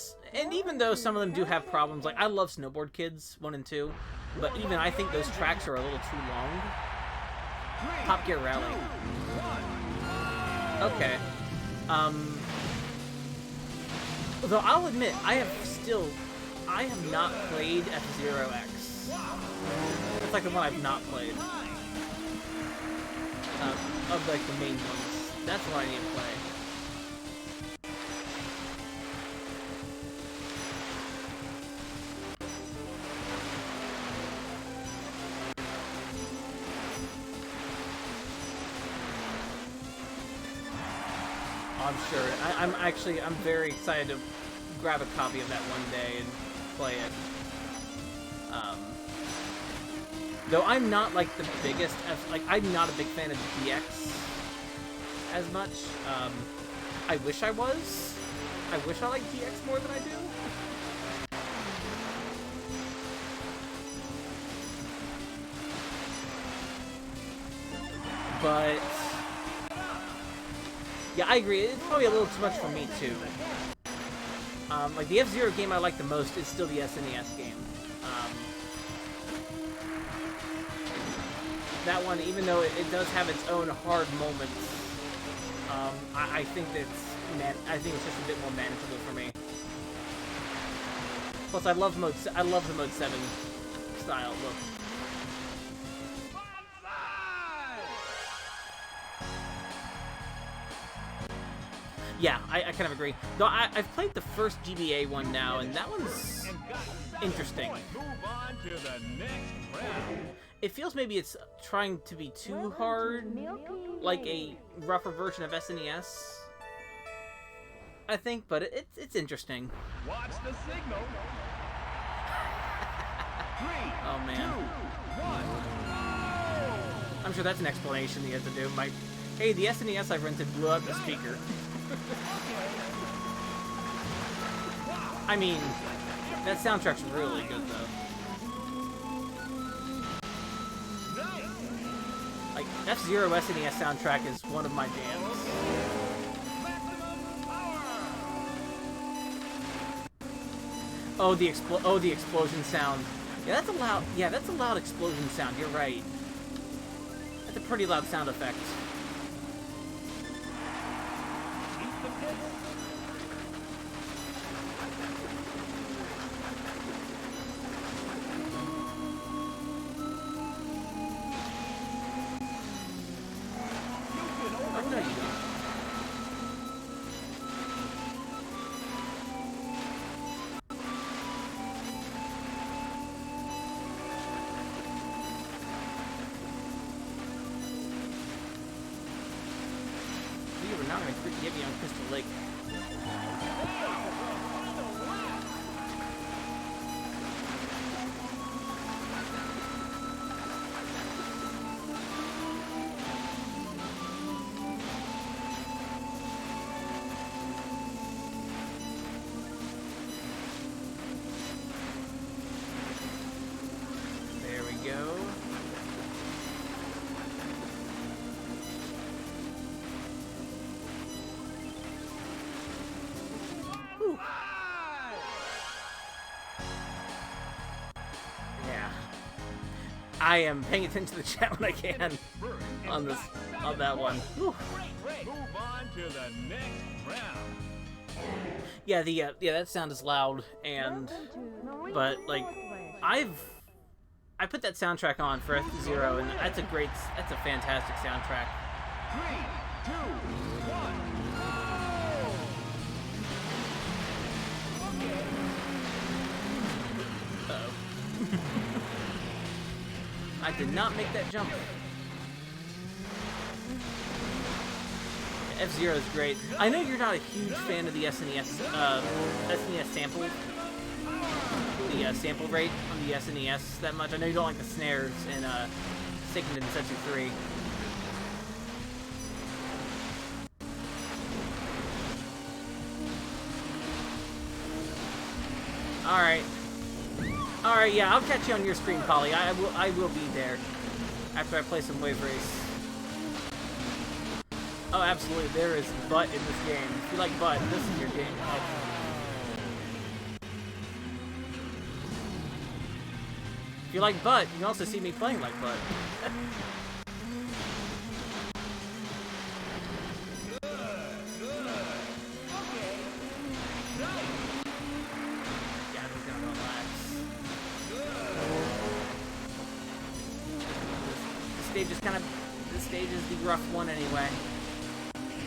though some of them do have problems, like I love Snowboard Kids 1 and 2, but even I think those tracks are a little too long. Top Gear Rally. Okay. Though I'll admit, I have not played F-Zero X. It's like the one I've not played. Of like the main ones. That's what I need to play. I'm sure. I'm very excited to grab a copy of that one day and play it. Though I'm not like the biggest, I'm not a big fan of DX as much. I wish I was. I wish I liked DX more than I do. But yeah, I agree. It's probably a little too much for me too. Like the F-Zero game I like the most is still the SNES game. That one, even though it does have its own hard moments, I think I think it's just a bit more manageable for me. Plus, I love the Mode 7 style look. Yeah, I kind of agree. Though I've played the first GBA one now, and that one's interesting. It feels maybe it's trying to be too hard, like a rougher version of SNES. I think, but it's interesting. Watch the signal. Oh man. 2, 1, I'm sure that's an explanation you have to do. Hey, the SNES I rented blew out the speaker. I mean, that soundtrack's really good though. Like, F-Zero SNES soundtrack is one of my jams. Oh, the explosion sound. Yeah, that's a loud. Yeah, that's a loud explosion sound. You're right. That's a pretty loud sound effect. going pretty heavy on Crystal Lake. There we go. I am paying attention to the chat when I can on that one. Whew. Move on to the next round. Yeah, that sound is loud, but like I put that soundtrack on for F-Zero, and that's a fantastic soundtrack. 3, 2, 1. Uh-oh. I did not make that jump. F-Zero is great. I know you're not a huge fan of the SNES sample, the sample rate on the SNES that much. I know you don't like the snares in Seiken Densetsu 3. Alright, yeah, I'll catch you on your stream, Polly. I will be there after I play some Wave Race. Oh, absolutely, there is butt in this game. If you like butt, this is your game. Oh. If you like butt, you can also see me playing like butt. This stage is the rough one anyway.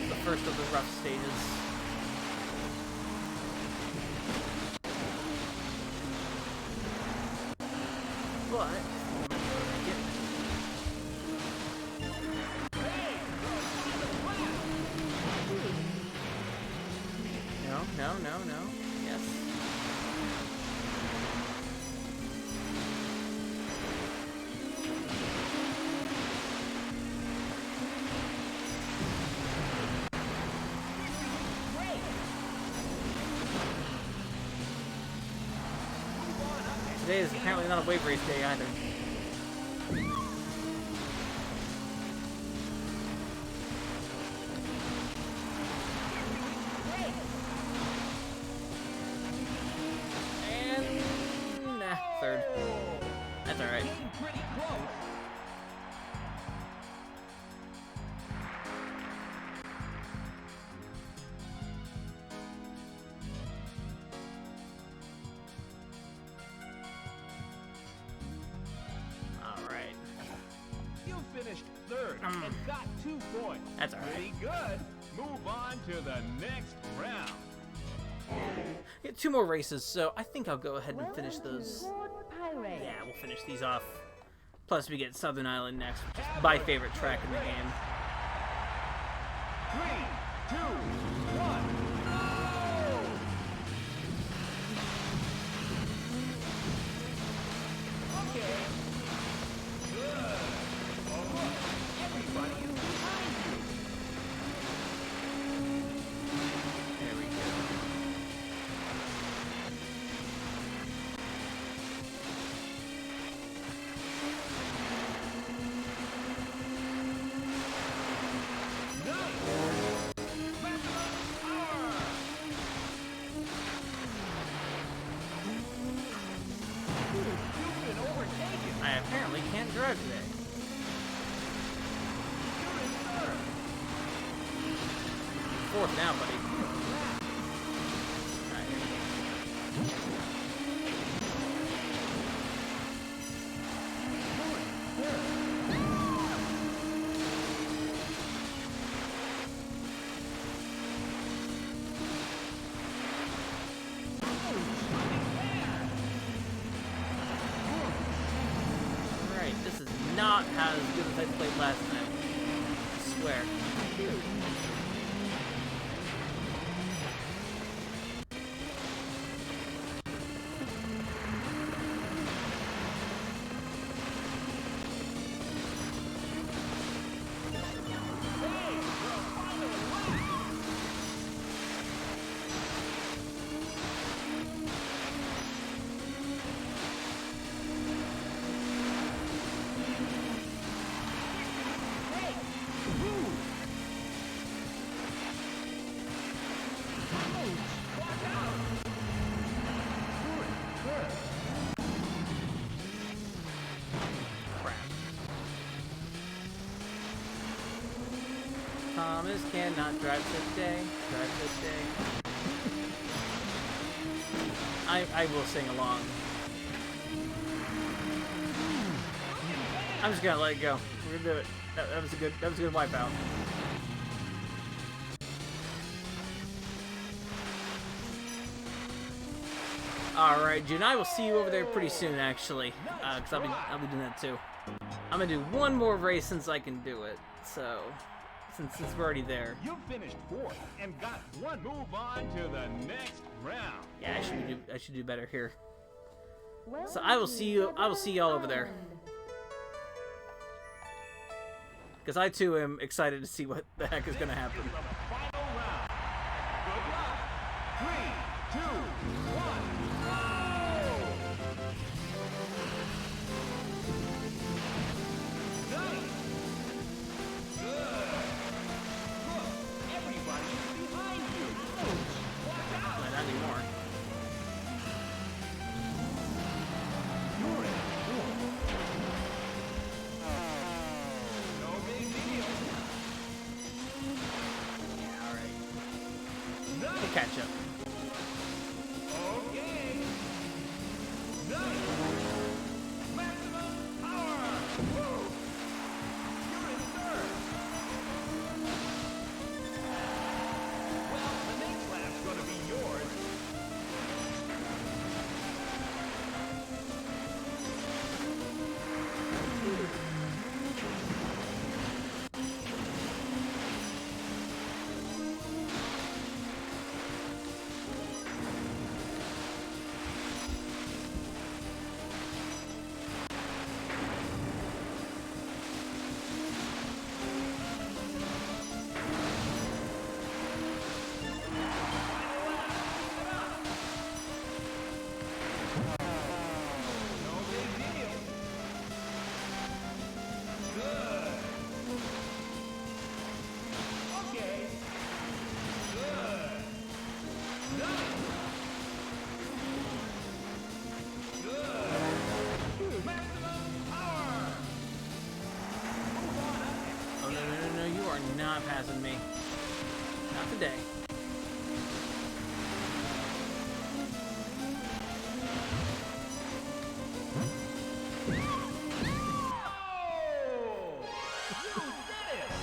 The first of the rough stages. But no. Yes. Today is apparently not a wave race day either. And third. That's all right. Pretty close. Finished third and got 2 points. That's all right. Pretty good. Move on to the next round. We have 2 more races, so I think I'll go ahead and finish those. Yeah, we'll finish these off. Plus, we get Southern Island next, which is my favorite track in the game. 3, 2, 1. Okay. Good. Everybody is behind you. There we go. You've been overtaken. I apparently can't drive today. Fourth now, buddy. Alright, here we Alright, this is not as good as I played last time. I swear. Thomas cannot drive today. Drive today. I will sing along. I'm just gonna let it go. We're gonna do it. That was a good wipeout. All right, June. I will see you over there pretty soon, actually, because I'll be doing that too. I'm gonna do one more race since I can do it. So, since we're already there. You finished fourth and got one. Move on to the next round. Yeah, I should do better here. So I will see y'all over there. Because I too am excited to see what the heck is gonna happen. Final round. Good luck. 3, 2, 1. Catch up. Okay. Nice. Maximum power. Woo. You're in third. Well, the next lap's gonna be yours. Not passing me. Not today.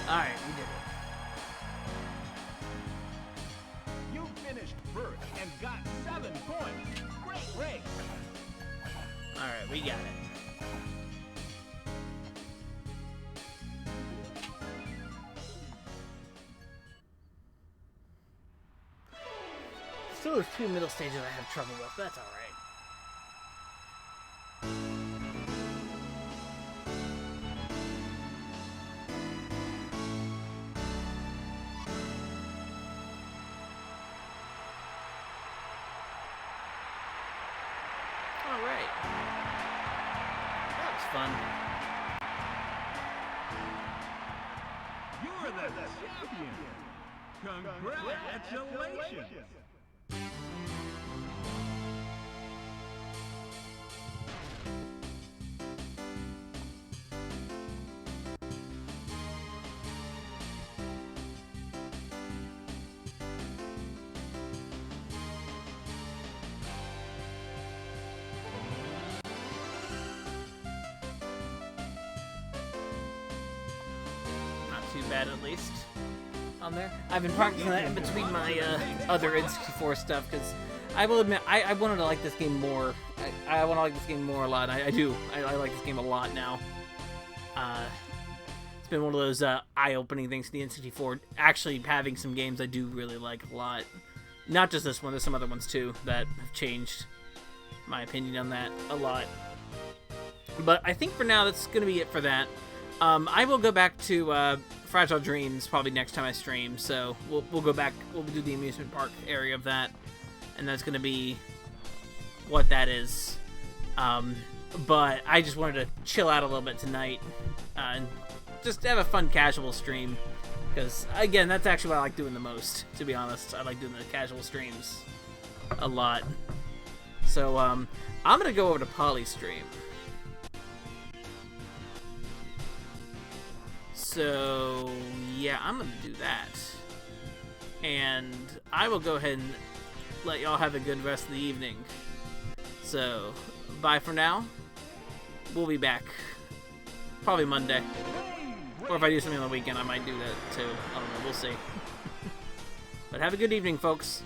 Alright, we did it. You finished first and got 7 points. Great race. Alright, we got it. Still there's 2 middle stages I have trouble with, but that's alright. Alright. That was fun. You're the champion. Congratulations. Too bad, at least, on there. I've been practicing that in between my other N64 stuff, because I will admit, I wanted to like this game more. I want to like this game more a lot. I do. I like this game a lot now. It's been one of those eye-opening things to the N64. Actually, having some games I do really like a lot. Not just this one, there's some other ones, too, that have changed my opinion on that a lot. But I think for now, that's going to be it for that. I will go back to Fragile Dreams probably next time I stream, so we'll go back, we'll do the amusement park area of that, and that's going to be what that is. But I just wanted to chill out a little bit tonight, and just have a fun casual stream, because, again, that's actually what I like doing the most, to be honest. I like doing the casual streams a lot. So, I'm going to go over to Polystream. So, yeah, I'm going to do that. And I will go ahead and let y'all have a good rest of the evening. So, bye for now. We'll be back probably Monday. Or if I do something on the weekend, I might do that too. I don't know. We'll see. But have a good evening, folks.